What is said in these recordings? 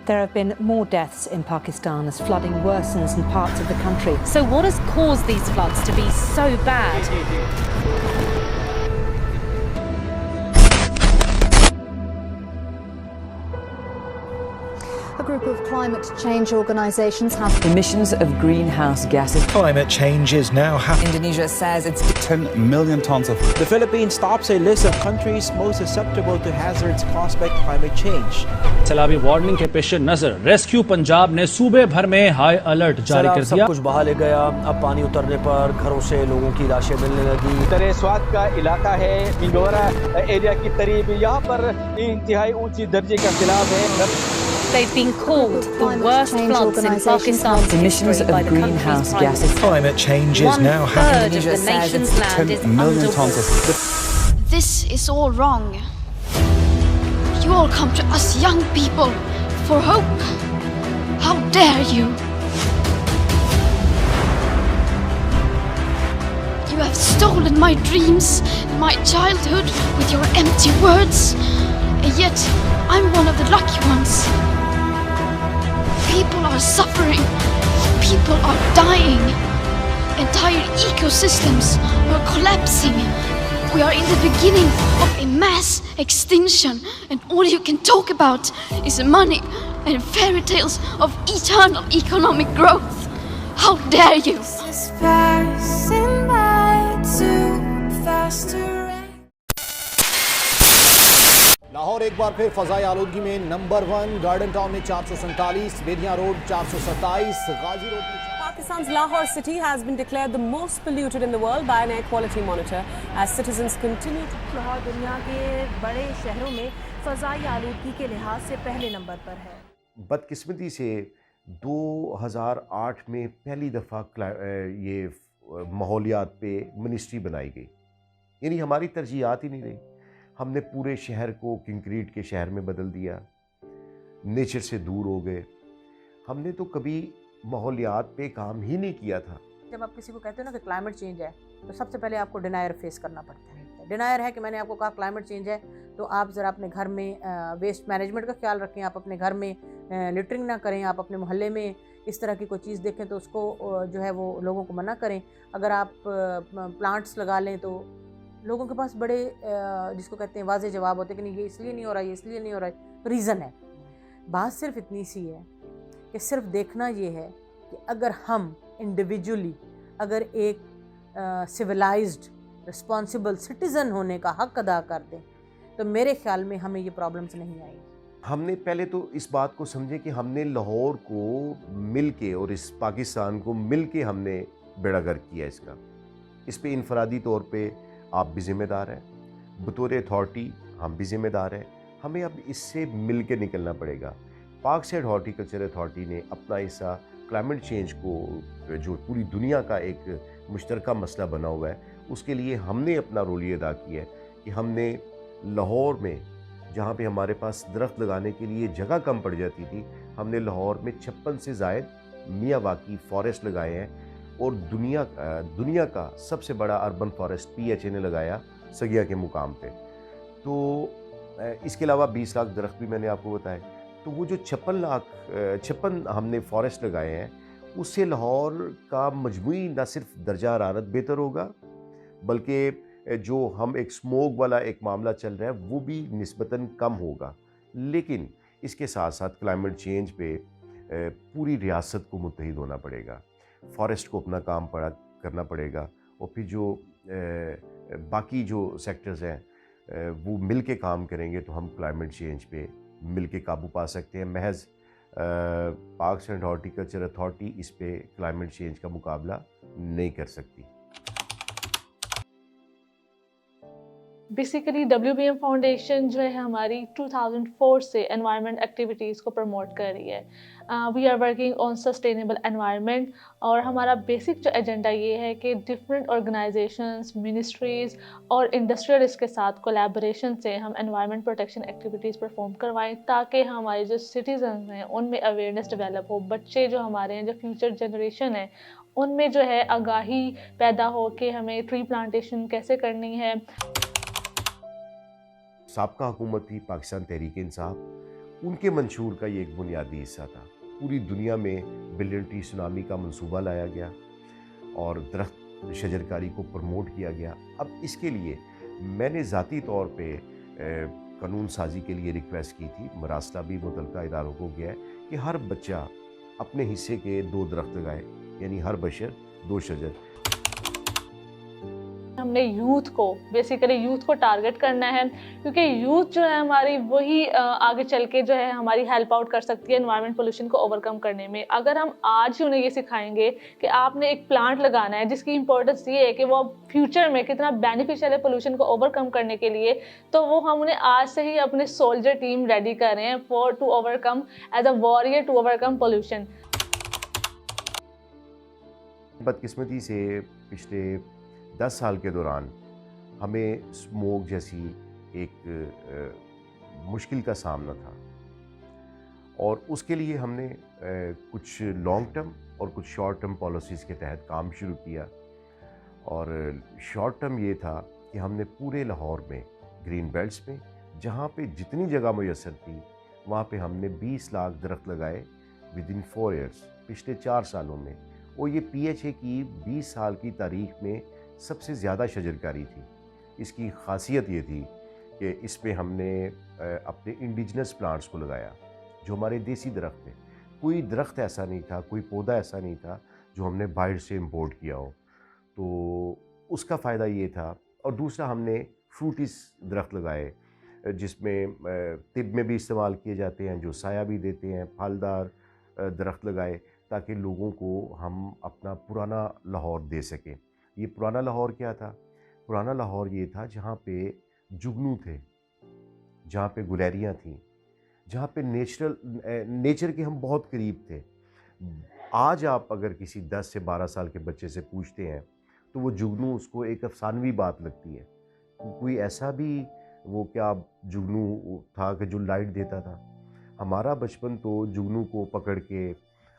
There have been more deaths in Pakistan as flooding worsens in parts of the country. So what has caused these floods to be so bad? A group of climate change organisations have emissions of greenhouse gases. Climate change is now happening. Indonesia says it's 10 million tons of. The Philippines tops a list of countries most susceptible to hazards caused by climate change. सैलाबी warning के पेश नजर rescue Punjab ने सूबे भर में high alert जारी कर दिया। सब कुछ बहा ले गया। अब पानी उतरने पर घरों से लोगों की लाशें मिलने लगी। तरे स्वाद का इलाका है मिंगोरा एरिया की करीब, यहाँ पर इंतहाई ऊंची दर्जे का सैलाब है। They've been called the worst floods in Pakistan's emissions of greenhouse gases. Climate change is now happening. 1/3 of the nation's land is 10 million tons underwater. of. This is all wrong. You all come to us young people for hope. How dare you? You have stolen my dreams, my childhood with your empty words. And yet, I'm one of the lucky ones. People are suffering. People are dying. Entire ecosystems are collapsing. We are in the beginning of a mass extinction, and all you can talk about is money and fairy tales of eternal economic growth. How dare you? Lahore एक बार फिर फजाई आलूदगी में number 1, garden town में 447, Bedian road 427, गाजी road में। Pakistan's Lahore city has been declared the most polluted in the world by an air quality monitor as citizens continue to. Lahore दुनिया के बड़े शहरों में फजाई आलूदगी के लिहाज से पहले नंबर पर है। बदकिस्मती से 2008 में पहली दफ़ा ये माहौलियात पे मिनिस्ट्री बनाई गई, यानी हमारी तरजीहात ही नहीं रही। हमने पूरे शहर को कंक्रीट के शहर में बदल दिया, नेचर से दूर हो गए। हमने तो कभी माहौलियात पे काम ही नहीं किया था। जब आप किसी को कहते हो ना कि क्लाइमेट चेंज है, तो सबसे पहले आपको डिनायर फेस करना पड़ता है। डिनायर है कि मैंने आपको कहा क्लाइमेट चेंज है, तो आप ज़रा अपने घर में वेस्ट मैनेजमेंट का ख्याल रखें, आप अपने घर में लिटरिंग ना करें, आप अपने मोहल्ले में इस तरह की कोई चीज़ देखें तो उसको जो है वो लोगों को मना करें। अगर आप प्लांट्स लगा लें तो लोगों के पास बड़े जिसको कहते हैं वाज़े जवाब होते हैं कि नहीं ये इसलिए नहीं हो रहा, ये इसलिए नहीं हो रहा है, रीज़न है। बात सिर्फ इतनी सी है कि सिर्फ देखना ये है कि अगर हम इंडिविजुअली अगर एक सिविलाइज्ड रिस्पॉन्सिबल सिटीज़न होने का हक अदा कर दें तो मेरे ख्याल में हमें ये प्रॉब्लम्स नहीं आएंगी। हमने पहले तो इस बात को समझे कि हमने लाहौर को मिल के और इस पाकिस्तान को मिल के हमने बेड़ागर किया इसका। इस पे इनफरादी तौर पे आप भी ज़िम्मेदार हैं, बतौर अथॉरिटी हम भी ज़िम्मेदार हैं। हमें अब इससे मिल के निकलना पड़ेगा। पाक साइड हॉर्टिकल्चर अथॉरिटी ने अपना हिस्सा क्लाइमेट चेंज को जो पूरी दुनिया का एक मुश्तरका मसला बना हुआ है उसके लिए हमने अपना रोल ये अदा किया है कि हमने लाहौर में जहाँ पे हमारे पास दरख्त लगाने के लिए जगह कम पड़ जाती थी, हमने लाहौर में 56 से ज़ायद मियावाकी फॉरेस्ट लगाए हैं और दुनिया का सबसे बड़ा अर्बन फॉरेस्ट PHA ने लगाया सगिया के मुकाम पे। तो इसके अलावा 20 लाख दरख्त भी मैंने आपको बताए। तो वो जो 56 हमने फॉरेस्ट लगाए हैं उससे लाहौर का मजमूई न सिर्फ दर्जा हरारत बेहतर होगा बल्कि जो हम एक स्मोक वाला एक मामला चल रहा है वो भी निस्बतन कम होगा। लेकिन इसके साथ साथ क्लाइमेट चेंज पे पूरी रियासत को मुत्तहिद होना पड़ेगा, फॉरेस्ट को अपना काम करना पड़ेगा और फिर जो बाकी जो सेक्टर्स हैं वो मिल के काम करेंगे तो हम क्लाइमेट चेंज पे मिल के काबू पा सकते हैं। महज पार्क्स एंड हॉर्टिकल्चर अथॉरिटी इस पे क्लाइमेट चेंज का मुकाबला नहीं कर सकती। बेसिकली WBM फाउंडेशन जो है हमारी 2004 से एनवायरनमेंट एक्टिविटीज़ को प्रमोट कर रही है। We are working on sustainable environment और हमारा बेसिक जो एजेंडा ये है कि डिफरेंट ऑर्गेनाइजेशंस, मिनिस्ट्रीज़ और इंडस्ट्रियलिस्ट के साथ कोलैबोरेशन से हम एनवायरनमेंट प्रोटेक्शन एक्टिविटीज़ परफॉर्म करवाएं ताकि हमारे जो सिटीजन हैं उनमें अवेयरनेस डेवलप हो। बच्चे जो हमारे हैं, जो फ्यूचर जनरेशन है, उनमें जो है आगाही पैदा हो कि हमें ट्री प्लांटेशन कैसे करनी है। साबका हुकूमत थी पाकिस्तान तहरीक इंसाफ, उनके मंशूर का ये एक बुनियादी हिस्सा था। पूरी दुनिया में बिलियन ट्री सुनामी का मंसूबा लाया गया और दरख्त शजरकारी को प्रमोट किया गया। अब इसके लिए मैंने ज़ाती तौर पे कानून साजी के लिए रिक्वेस्ट की थी, मरासला भी मुतलका इदारों को गया है कि हर बच्चा अपने हिस्से के 2 दरख्त लगाए, यानी हर बशर 2 शजर। हमने यूथ को बेसिकली यूथ को टारगेट करना है, क्योंकि यूथ जो है हमारी वही आगे चल के जो है हमारी हेल्प आउट कर सकती है एनवायरनमेंट पोल्यूशन को ओवरकम करने में। अगर हम आज ही उन्हें ये सिखाएंगे कि आपने एक प्लांट लगाना है जिसकी इंपॉर्टेंस ये है कि वो फ्यूचर में कितना बेनिफिशियल है पोल्यूशन को ओवरकम करने के लिए, तो वो हम उन्हें आज से ही अपने सोल्जर टीम रेडी कर रहे हैं for to overcome as a warrior to overcome pollution. बदकिस्मती से पिछले 10 साल के दौरान हमें स्मोक जैसी एक मुश्किल का सामना था और उसके लिए हमने कुछ लॉन्ग टर्म और कुछ शॉर्ट टर्म पॉलिसीज़ के तहत काम शुरू किया। और शॉर्ट टर्म ये था कि हमने पूरे लाहौर में ग्रीन बेल्ट्स में जहाँ पे जितनी जगह मुयस्सर थी वहाँ पे हमने 20 लाख दरख्त लगाए विद इन 4 ईयर्स, पिछले 4 सालों में। और ये PHA की 20 साल की तारीख में सबसे ज़्यादा शजरकारी थी। इसकी खासियत ये थी कि इसमें हमने अपने इंडिजिनस प्लांट्स को लगाया, जो हमारे देसी दरख्त थे। कोई दरख्त ऐसा नहीं था, कोई पौधा ऐसा नहीं था जो हमने बाहर से इंपोर्ट किया हो, तो उसका फ़ायदा ये था। और दूसरा हमने फ्रूटिस दरख्त लगाए जिसमें तिब में भी इस्तेमाल किए जाते हैं, जो साया भी देते हैं। फलदार दरख्त लगाए ताकि लोगों को हम अपना पुराना लाहौर दे सकें। ये पुराना लाहौर क्या था? पुराना लाहौर ये था जहाँ पे जुगनू थे, जहाँ पे गुलैरियाँ थीं, जहाँ पे नेचर के हम बहुत करीब थे। आज आप अगर किसी 10 से 12 साल के बच्चे से पूछते हैं तो वो जुगनू उसको एक अफसानवी बात लगती है। कोई ऐसा भी वो क्या जुगनू था कि जो लाइट देता था? हमारा बचपन तो जुगनू को पकड़ के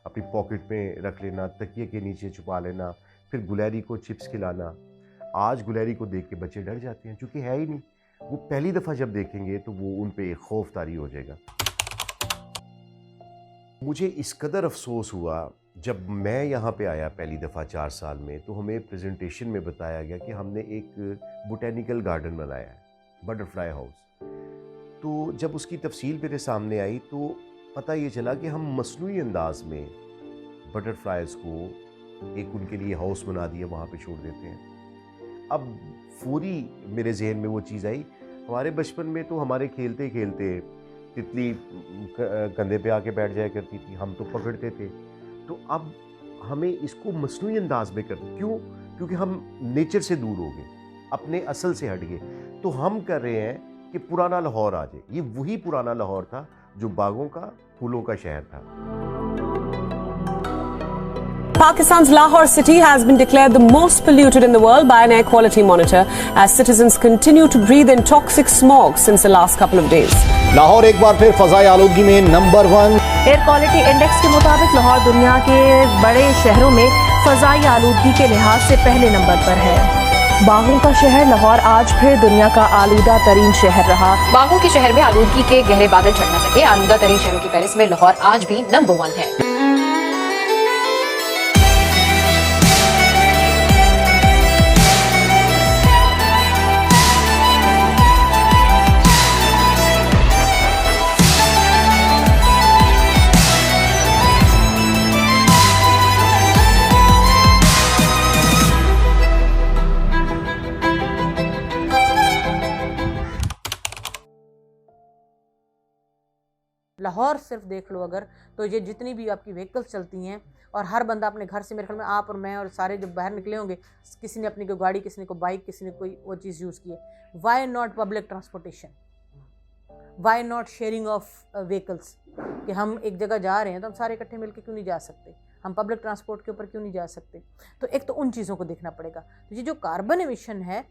अपनी पॉकेट में रख लेना, तकिए के नीचे छुपा लेना, फिर गुलैरी को चिप्स खिलाना। आज गुलैरी को देख के बच्चे डर जाते हैं, क्योंकि है ही नहीं। वो पहली दफ़ा जब देखेंगे तो वो उन पे एक खौफ तारी हो जाएगा। मुझे इस कदर अफसोस हुआ जब मैं यहाँ पे आया पहली दफ़ा 4 साल में, तो हमें प्रेजेंटेशन में बताया गया कि हमने एक बोटेनिकल गार्डन बनाया है, बटरफ्लाई हाउस। तो जब उसकी तफसील मेरे सामने आई तो पता ये चला कि हम मसनूई अंदाज में बटरफ्लाइज को एक उनके लिए हाउस बना दिया, वहाँ पे छोड़ देते हैं। अब फौरी मेरे जहन में वो चीज़ आई, हमारे बचपन में तो हमारे खेलते खेलते तितली कंधे पे आके बैठ जाया करती थी, हम तो पकड़ते थे। तो अब हमें इसको मसनूई अंदाज में क्यों? क्योंकि हम नेचर से दूर हो गए, अपने असल से हट गए। तो हम कर रहे हैं कि पुराना लाहौर आ जाए। ये वही पुराना लाहौर था जो बागों का, फूलों का शहर था। Pakistan's Lahore city has been declared the most polluted in the world by an air quality monitor as citizens continue to breathe in toxic smog since the last couple of days. Lahore एक बार फिर फजाई आलूदगी में number 1। Air quality index के मुताबिक लाहौर दुनिया के बड़े शहरों में फजाई आलूदगी के लिहाज से पहले नंबर पर है। बागों का शहर लाहौर आज फिर दुनिया का आलूदा तरीन शहर रहा। बागों के शहर में आलूदगी के गहरे बादल छट न सके। आलूदा तरीन शहरों की फहरिस्त में लाहौर आज भी नंबर 1 है। लाहौर सिर्फ देख लो अगर, तो ये जितनी भी आपकी व्हीकल्स चलती हैं और हर बंदा अपने घर से, मेरे ख्याल में आप और मैं और सारे जब बाहर निकले होंगे, किसी ने अपनी कोई गाड़ी, किसी ने कोई बाइक, किसी ने कोई वो चीज़ यूज़ की है। Why not public transportation? Why not sharing of vehicles? कि हम एक जगह जा रहे हैं तो हम सारे इकट्ठे मिलकर क्यों नहीं जा सकते? हम पब्लिक ट्रांसपोर्ट के ऊपर क्यों नहीं जा सकते? तो एक तो उन चीज़ों को देखना पड़ेगा। तो ये जो कार्बन एमिशन है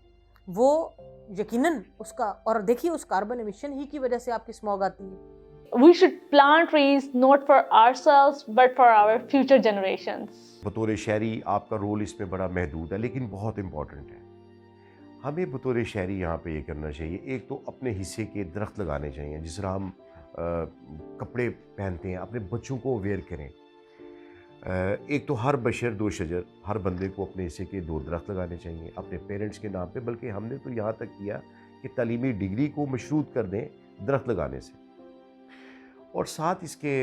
वो यकीनन उसका, और देखिए उस कार्बन एमिशन ही की वजह से आपकी स्मॉग आती है। We should plant trees not for ourselves but for our future generations. बतौर शहरी आपका रोल इसमें बड़ा महदूद है, लेकिन बहुत इम्पॉर्टेंट है। हमें बतौर शहरी यहाँ पे ये करना चाहिए, एक तो अपने हिस्से के दरख्त लगाने चाहिए। जिस तरह हम कपड़े पहनते हैं, अपने बच्चों को अवेयर करें। एक तो हर बशर दो शजर, हर बंदे को अपने हिस्से के 2 दरख्त लगाने चाहिए अपने पेरेंट्स के नाम पे, बल्कि हमने तो यहाँ तक किया कि तालीमी डिग्री को मशरूत कर दें दरख्त लगाने से। और साथ इसके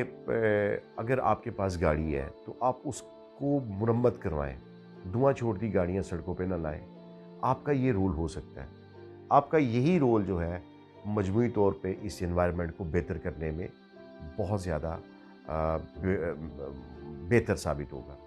अगर आपके पास गाड़ी है तो आप उसको मुरम्मत करवाएं, धुआं छोड़ती गाड़ियाँ सड़कों पे ना लाएं। आपका ये रोल हो सकता है, आपका यही रोल जो है मजमूई तौर पे इस एनवायरनमेंट को बेहतर करने में बहुत ज़्यादा बेहतर साबित होगा।